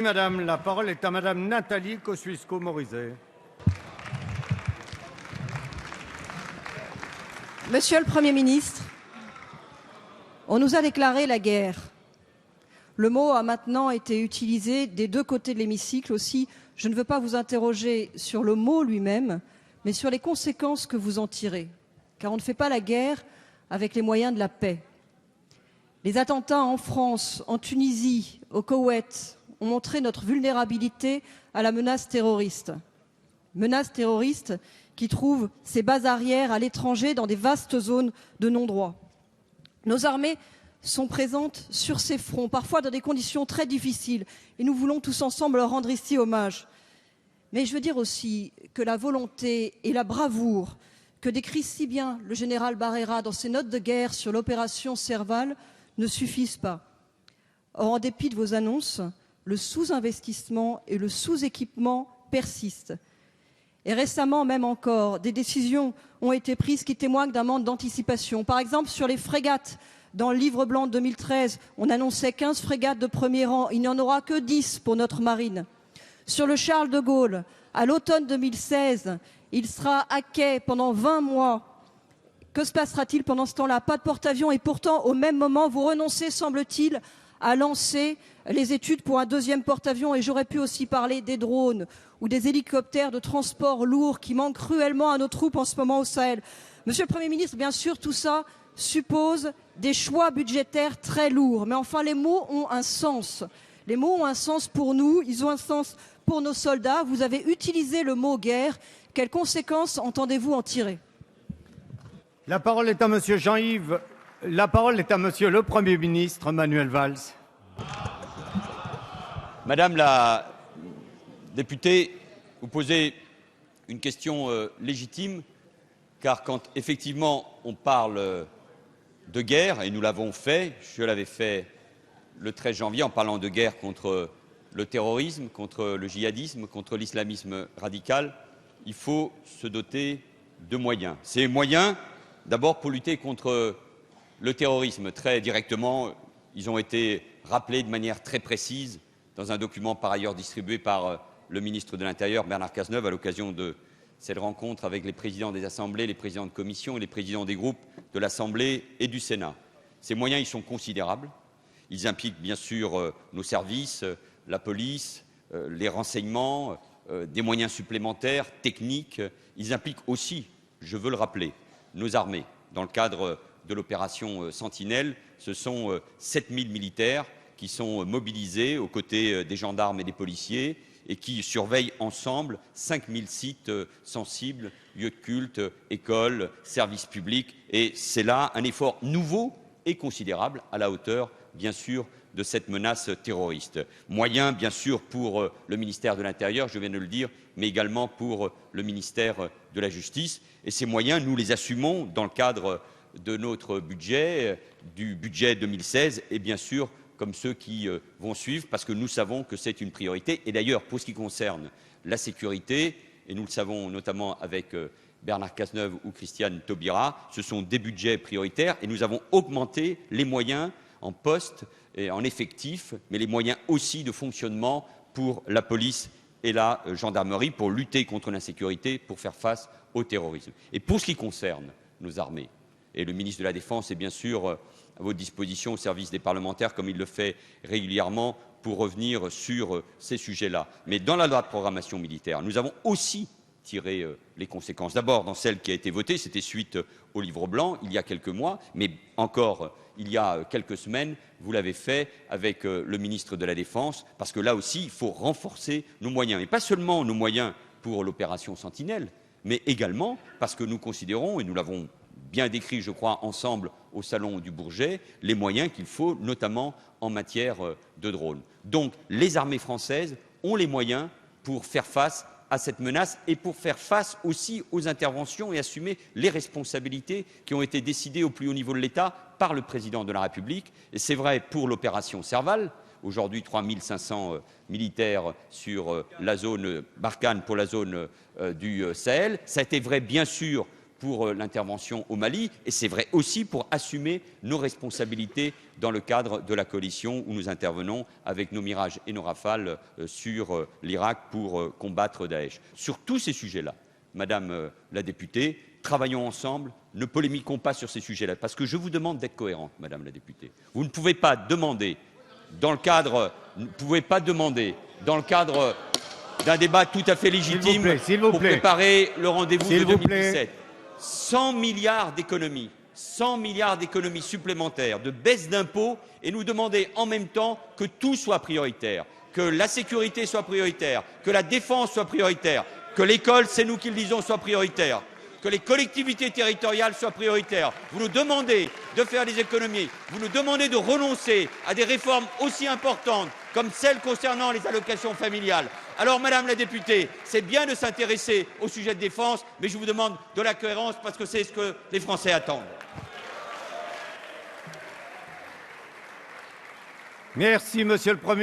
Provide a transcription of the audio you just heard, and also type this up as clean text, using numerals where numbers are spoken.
Madame, la parole est à Madame Nathalie Kosciusko-Morizet. Monsieur le Premier ministre, on nous a déclaré la guerre. Le mot a maintenant été utilisé des deux côtés de l'hémicycle aussi. Je ne veux pas vous interroger sur le mot lui-même, mais sur les conséquences que vous en tirez. Car on ne fait pas la guerre avec les moyens de la paix. Les attentats en France, en Tunisie, au Koweït ont montré notre vulnérabilité à la menace terroriste. Menace terroriste qui trouve ses bases arrières à l'étranger dans des vastes zones de non-droit. Nos armées sont présentes sur ces fronts, parfois dans des conditions très difficiles, et nous voulons tous ensemble leur rendre ici hommage. Mais je veux dire aussi que la volonté et la bravoure que décrit si bien le général Barrera dans ses notes de guerre sur l'opération Serval ne suffisent pas. Or, en dépit de vos annonces, le sous-investissement et le sous-équipement persistent. Et récemment, même encore, des décisions ont été prises qui témoignent d'un manque d'anticipation. Par exemple, sur les frégates, dans le livre blanc de 2013, on annonçait 15 frégates de premier rang. Il n'y en aura que 10 pour notre marine. Sur le Charles de Gaulle, à l'automne 2016, il sera à quai pendant 20 mois. Que se passera-t-il pendant ce temps-là? Pas de porte-avions. Et pourtant, au même moment, vous renoncez, semble-t-il, à lancer les études pour un deuxième porte-avions. Et j'aurais pu aussi parler des drones ou des hélicoptères de transport lourds qui manquent cruellement à nos troupes en ce moment au Sahel. Monsieur le Premier ministre, bien sûr, tout ça suppose des choix budgétaires très lourds. Mais enfin, les mots ont un sens. Les mots ont un sens pour nous, ils ont un sens pour nos soldats. Vous avez utilisé le mot guerre. Quelles conséquences entendez-vous en tirer? La parole est à Monsieur Jean-Yves. La parole est à Monsieur le Premier ministre Manuel Valls. Madame la députée, vous posez une question légitime, car quand effectivement on parle de guerre, et nous l'avons fait, je l'avais fait le 13 janvier en parlant de guerre contre le terrorisme, contre le djihadisme, contre l'islamisme radical, il faut se doter de moyens. Ces moyens, d'abord pour lutter contre le terrorisme, très directement, ils ont été rappelés de manière très précise dans un document par ailleurs distribué par le ministre de l'Intérieur, Bernard Cazeneuve, à l'occasion de cette rencontre avec les présidents des assemblées, les présidents de commission et les présidents des groupes de l'Assemblée et du Sénat. Ces moyens, ils sont considérables. Ils impliquent bien sûr nos services, la police, les renseignements, des moyens supplémentaires, techniques. Ils impliquent aussi, je veux le rappeler, nos armées. Dans le cadre de l'opération Sentinelle, ce sont 7000 militaires qui sont mobilisés aux côtés des gendarmes et des policiers et qui surveillent ensemble 5000 sites sensibles, lieux de culte, écoles, services publics. Et c'est là un effort nouveau et considérable à la hauteur, bien sûr, de cette menace terroriste. Moyens, bien sûr, pour le ministère de l'Intérieur, je viens de le dire, mais également pour le ministère de la Justice. Et ces moyens, nous les assumons dans le cadre de notre budget, du budget 2016, et bien sûr, comme ceux qui vont suivre, parce que nous savons que c'est une priorité. Et d'ailleurs, pour ce qui concerne la sécurité, et nous le savons notamment avec Bernard Cazeneuve ou Christiane Taubira, ce sont des budgets prioritaires, et nous avons augmenté les moyens en postes et en effectifs, mais les moyens aussi de fonctionnement pour la police et la gendarmerie, pour lutter contre l'insécurité, pour faire face au terrorisme. Et pour ce qui concerne nos armées, et le ministre de la Défense est bien sûr à votre disposition au service des parlementaires, comme il le fait régulièrement, pour revenir sur ces sujets-là. Mais dans la loi de programmation militaire, nous avons aussi tiré les conséquences. D'abord, dans celle qui a été votée, c'était suite au livre blanc, il y a quelques mois, mais encore il y a quelques semaines, vous l'avez fait avec le ministre de la Défense, parce que là aussi, il faut renforcer nos moyens. Et pas seulement nos moyens pour l'opération Sentinelle, mais également parce que nous considérons, et nous l'avons bien décrit, je crois, ensemble au Salon du Bourget, les moyens qu'il faut, notamment en matière de drones. Donc, les armées françaises ont les moyens pour faire face à cette menace et pour faire face aussi aux interventions et assumer les responsabilités qui ont été décidées au plus haut niveau de l'État par le Président de la République. Et c'est vrai pour l'opération Serval, aujourd'hui 3500 militaires sur la zone Barkhane pour la zone du Sahel. Ça a été vrai, bien sûr, pour l'intervention au Mali, et c'est vrai aussi pour assumer nos responsabilités dans le cadre de la coalition où nous intervenons avec nos Mirage et nos Rafales sur l'Irak pour combattre Daesh. Sur tous ces sujets-là, Madame la députée, travaillons ensemble, ne polémiquons pas sur ces sujets-là, parce que je vous demande d'être cohérente, Madame la députée. Vous ne pouvez pas demander, dans le cadre d'un débat tout à fait légitime pour préparer le rendez-vous de 2017, 100 milliards d'économies supplémentaires, de baisse d'impôts, et nous demander en même temps que tout soit prioritaire, que la sécurité soit prioritaire, que la défense soit prioritaire, que l'école, c'est nous qui le disons, soit prioritaire, que les collectivités territoriales soient prioritaires. Vous nous demandez de faire des économies, vous nous demandez de renoncer à des réformes aussi importantes comme celles concernant les allocations familiales. Alors, Madame la députée, c'est bien de s'intéresser au sujet de défense, mais je vous demande de la cohérence parce que c'est ce que les Français attendent. Merci, Monsieur le Premier